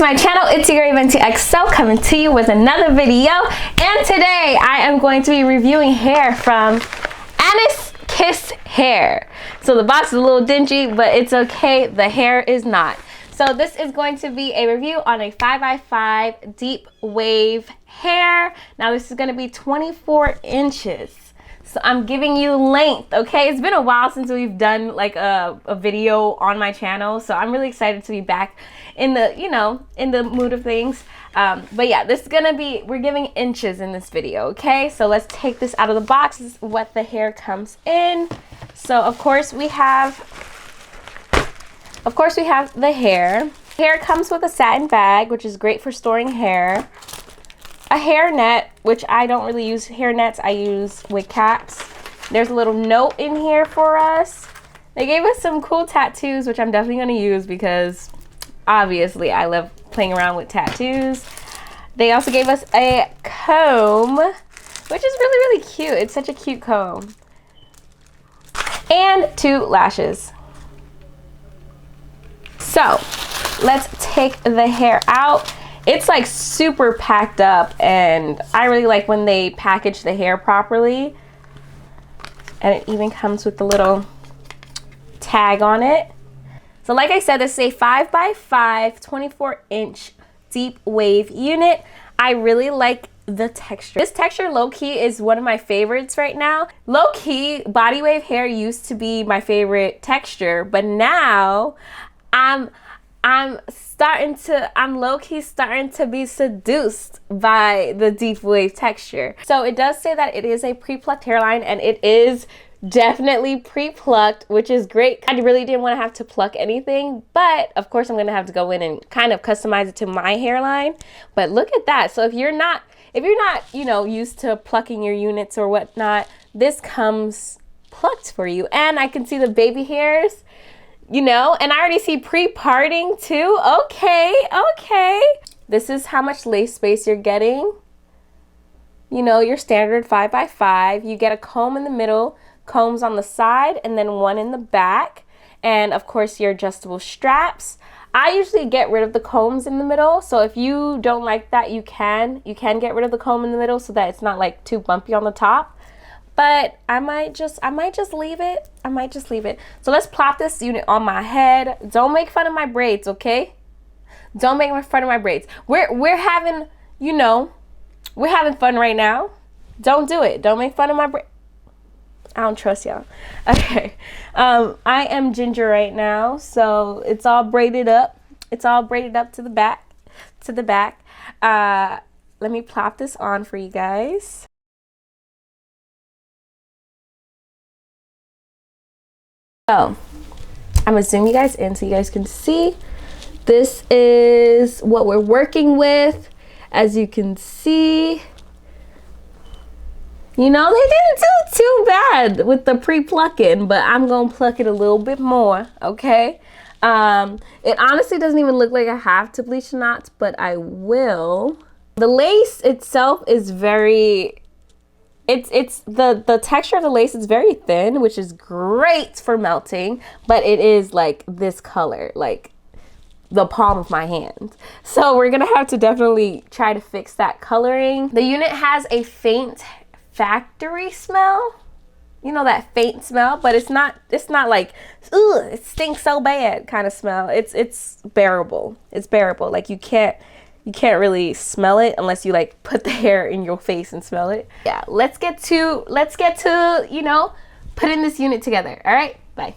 my channel. It's your girl Venti XO coming to you with another video, and today I am going to be reviewing hair from Annis Kiss Hair. So the box is a little dingy, but it's okay, the hair is not. So this is going to be a review on a 5x5 deep wave hair. Now this is going to be 24 inches. So I'm giving you length, okay? It's been a while since we've done like a video on my channel, so I'm really excited to be back in the, in the mood of things. But yeah, this is gonna be, we're giving inches in this video, okay? So let's take this out of the box. This is what the hair comes in. So of course we have the hair. Hair comes with a satin bag, which is great for storing hair. A hair net, which I don't really use hair nets, I use wig caps. There's a little note in here for us. They gave us some cool tattoos, which I'm definitely going to use because obviously I love playing around with tattoos. They also gave us a comb, which is really, really cute. It's such a cute comb. And 2 lashes. So let's take the hair out. It's like super packed up, and I really like when they package the hair properly. And it even comes with the little tag on it. So like I said, this is a 5x5 24-inch deep wave unit. I really like the texture. This texture low-key is one of my favorites right now. Low-key, body wave hair used to be my favorite texture, but now I'm low-key starting to be seduced by the deep wave texture. So it does say that it is a pre-plucked hairline, and it is definitely pre-plucked, which is great. I really didn't want to have to pluck anything, but of course I'm gonna have to go in and kind of customize it to my hairline. But look at that. So if you're not used to plucking your units or whatnot, this comes plucked for you. And I can see the baby hairs, and I already see pre-parting too. Okay. This is how much lace space you're getting. Your standard 5x5. You get a comb in the middle, combs on the side, and then one in the back. And of course your adjustable straps. I usually get rid of the combs in the middle. So if you don't like that, you can get rid of the comb in the middle so that it's not like too bumpy on the top. But I might just leave it. So let's plop this unit on my head. Don't make fun of my braids, okay? Don't make fun of my braids. We're having, we're having fun right now. Don't do it. Don't make fun of my braids. I don't trust y'all. Okay. I am ginger right now, so it's all braided up. It's all braided up to the back. Let me plop this on for you guys. So I'm gonna zoom you guys in so you guys can see. This is what we're working with. As you can see, they didn't do too bad with the pre-plucking, but I'm gonna pluck it a little bit more, okay? It honestly doesn't even look like I have to bleach the knots, but I will. The lace itself is very, the texture of the lace is very thin, which is great for melting, but it is like this color, like the palm of my hand. So we're gonna have to definitely try to fix that coloring. The unit has a faint factory smell, that faint smell, but it's not like, ugh, it stinks so bad kind of smell. It's bearable. Like you can't really smell it unless you like put the hair in your face and smell it. Yeah, let's get to putting this unit together. All right, bye.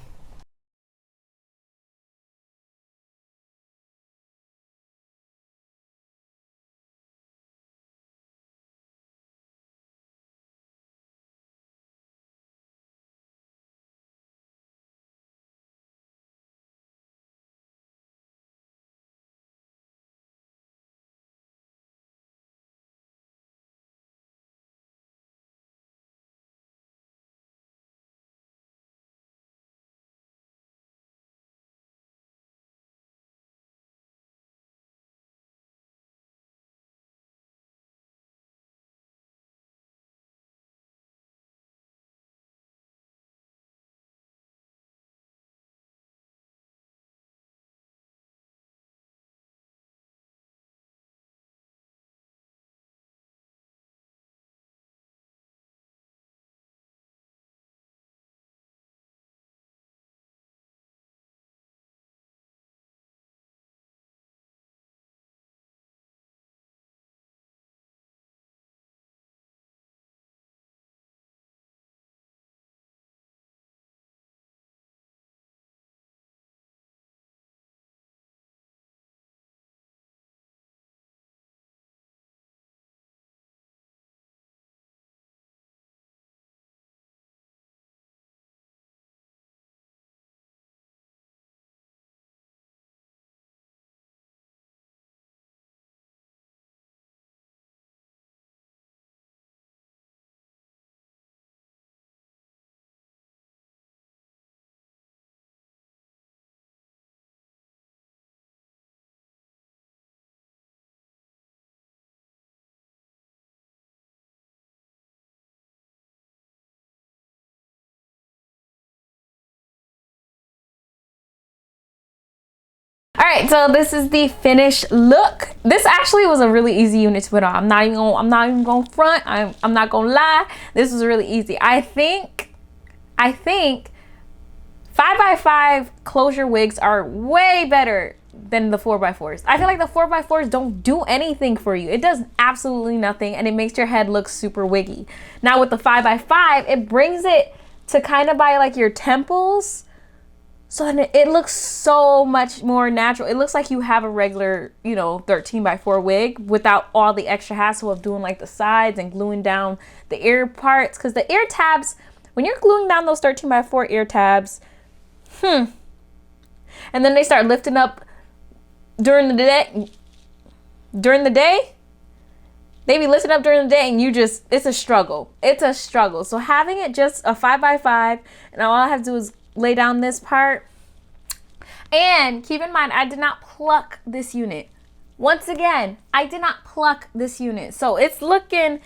right, so this is the finished look. This actually was a really easy unit to put on. I'm not even gonna front. I'm not gonna lie. This was really easy. I think 5x5 closure wigs are way better than the 4x4s. I feel like the 4x4s don't do anything for you. It does absolutely nothing, and it makes your head look super wiggy. Now with the 5x5, it brings it to kind of by like your temples, so then it looks so much more natural. It looks like you have a regular, you know, 13x4 wig without all the extra hassle of doing like the sides and gluing down the ear parts. Because the ear tabs, when you're gluing down those 13x4 ear tabs, and then they start lifting up during the day, they be lifting up during the day, and it's a struggle. It's a struggle. So having it just a 5x5, and all I have to do is lay down this part. And keep in mind, I did not pluck this unit. Once again, I did not pluck this unit. So it's looking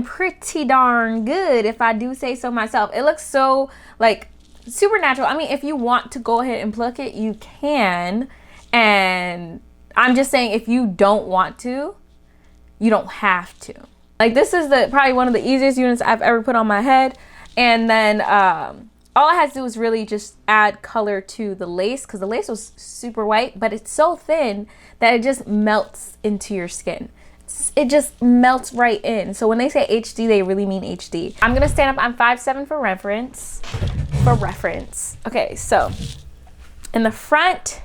pretty darn good, if I do say so myself. It looks so like super natural. I mean, if you want to go ahead and pluck it, you can. And I'm just saying, if you don't want to, you don't have to. Like, this is probably one of the easiest units I've ever put on my head. And then all I had to do was really just add color to the lace, because the lace was super white, but it's so thin that it just melts into your skin. It just melts right in. So when they say HD, they really mean HD. I'm gonna stand up on 5'7" for reference. Okay, so in the front,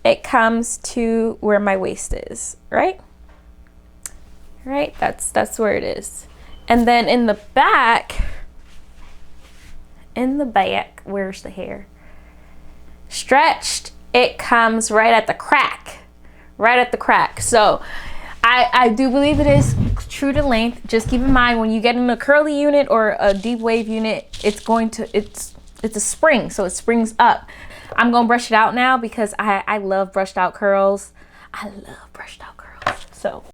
it comes to where my waist is, right? Right, that's where it is. And then in the back, where's the hair? Stretched, it comes right at the crack. So I do believe it is true to length. Just keep in mind, when you get in a curly unit or a deep wave unit, it's a spring, so it springs up. I'm gonna brush it out now because I love brushed out curls. So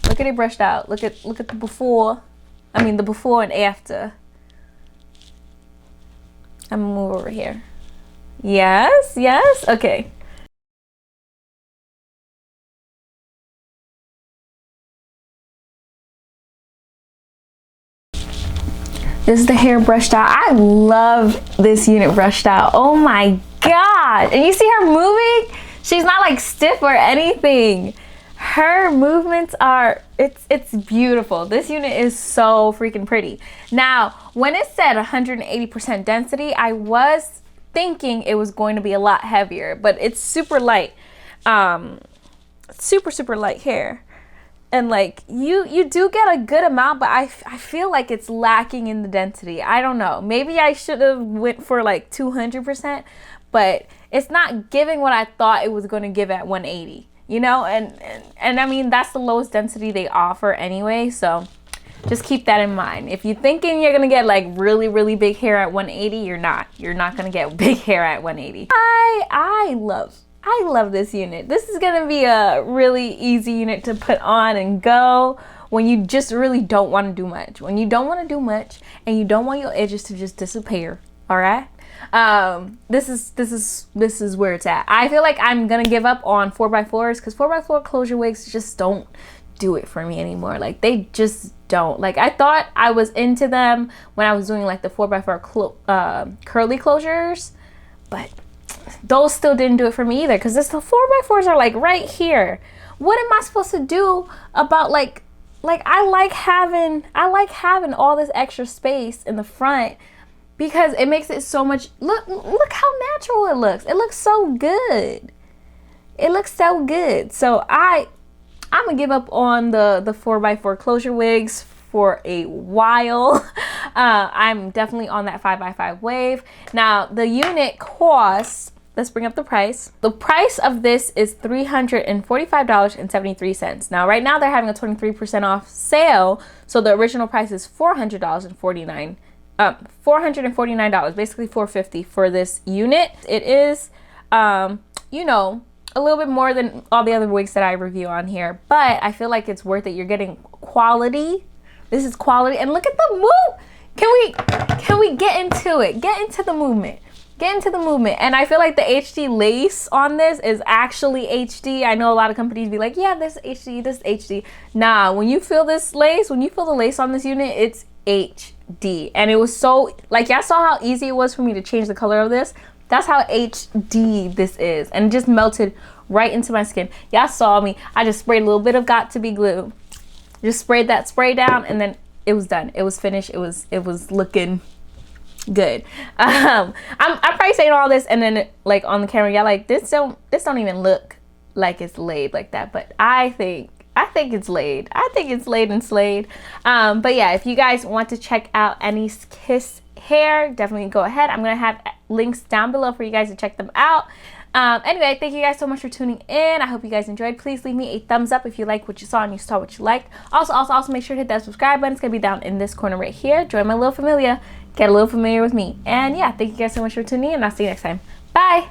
look at it brushed out. Look at the before. I mean the before and after. I'm gonna move over here. Yes, okay. This is the hair brushed out. I love this unit brushed out. Oh my God. And you see her moving? She's not like stiff or anything. Her movements are, it's beautiful. This unit is so freaking pretty. Now, when it said 180% density, I was thinking it was going to be a lot heavier, but it's super light. Super light hair. And like you do get a good amount, but I feel like it's lacking in the density. I don't know. Maybe I should have went for like 200%, but it's not giving what I thought it was going to give at 180. You know, and I mean, that's the lowest density they offer anyway. So just keep that in mind. If you're thinking you're gonna get like really big hair at 180, you're not gonna get big hair at 180. I love this unit. This is gonna be a really easy unit to put on and go when you just really don't want to do much. When you don't want to do much and you don't want your edges to just disappear. All right. This is where it's at. I feel like I'm gonna give up on 4x4s because 4x4 closure wigs just don't do it for me anymore. Like, they just don't. Like, I thought I was into them when I was doing like the 4x4 curly closures, but those still didn't do it for me either, because the 4x4s are like right here. What am I supposed to do about like I like having all this extra space in the front, because it makes it so much, look how natural it looks. It looks so good. So I'm gonna give up on the 4x4 closure wigs for a while. I'm definitely on that 5x5 wave. Now the unit costs, let's bring up the price. The price of this is $345.73. Now right now they're having a 23% off sale, so the original price is $449, basically $450 for this unit. It is you know, a little bit more than all the other wigs that I review on here, but I feel like it's worth it. You're getting quality This is quality. And look at the move. Can we get into it? Get into the movement. Get into the movement. And I feel like the HD lace on this is actually HD. I know a lot of companies be like, yeah, this is HD, this is HD. Nah, when you feel this lace, when you feel the lace on this unit, it's HD. And it was so, like, y'all saw how easy it was for me to change the color of this. That's how HD this is. And it just melted right into my skin. Y'all saw me. I just sprayed a little bit of Got2b glue. Just sprayed that spray down, and then it was done. It was finished. It was looking good. I'm probably saying all this, and then like on the camera, y'all like this don't even look like it's laid like that. But I think it's laid. I think it's laid and slayed. But yeah, if you guys want to check out Annie's Kiss hair, definitely go ahead. I'm gonna have links down below for you guys to check them out. Anyway, thank you guys so much for tuning in. I hope you guys enjoyed. Please leave me a thumbs up if you like what you saw and you saw what you liked. Also make sure to hit that subscribe button. It's gonna be down in this corner right here. Join my little familia. Get a little familiar with me. And yeah, thank you guys so much for tuning in, and I'll see you next time. Bye.